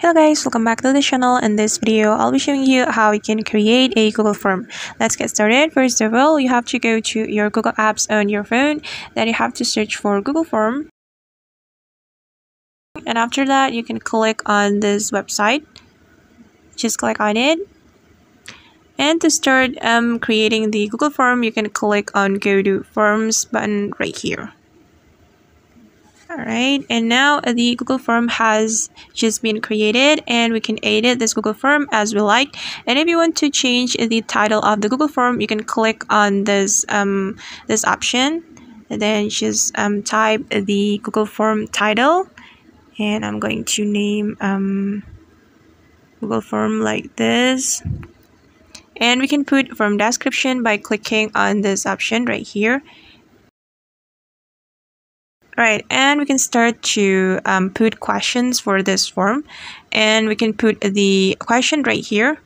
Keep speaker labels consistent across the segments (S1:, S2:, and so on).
S1: Hello guys, welcome back to the channel. In this video, I'll be showing you how you can create a Google form. Let's get started. First of all, you have to go to your Google Apps on your phone. Then you have to search for Google Form. And after that, you can click on this website. Just click on it. And to start creating the Google form, you can click on Go to Forms button right here. Alright, and now the Google form has just been created and we can edit this Google form as we like. And if you want to change the title of the Google form, you can click on this this option and then just type the Google form title, and I'm going to name Google form like this. And we can put form description by clicking on this option right here. Right, and we can start to put questions for this form, and we can put the question right here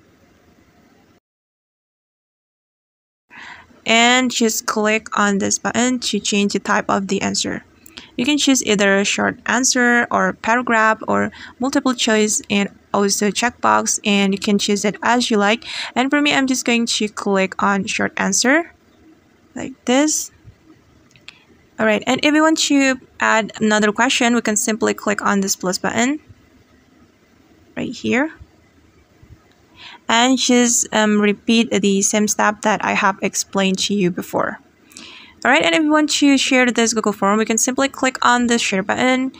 S1: and just click on this button to change the type of the answer. You can choose either a short answer or paragraph or multiple choice and also checkbox, and you can choose it as you like. And for me, I'm just going to click on short answer like this. Alright, and if we want to add another question, we can simply click on this plus button right here and just repeat the same step that I have explained to you before. Alright, and if we want to share this Google form, we can simply click on the share button.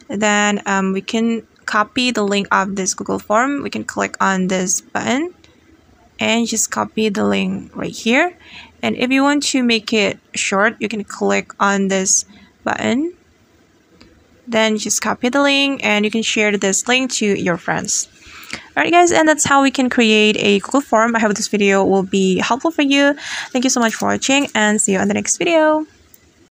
S1: Then we can copy the link of this Google form. We can click on this button and just copy the link right here. And if you want to make it short, you can click on this button. Then just copy the link and you can share this link to your friends. Alright guys, and that's how we can create a Google form. I hope this video will be helpful for you. Thank you so much for watching and see you on the next video.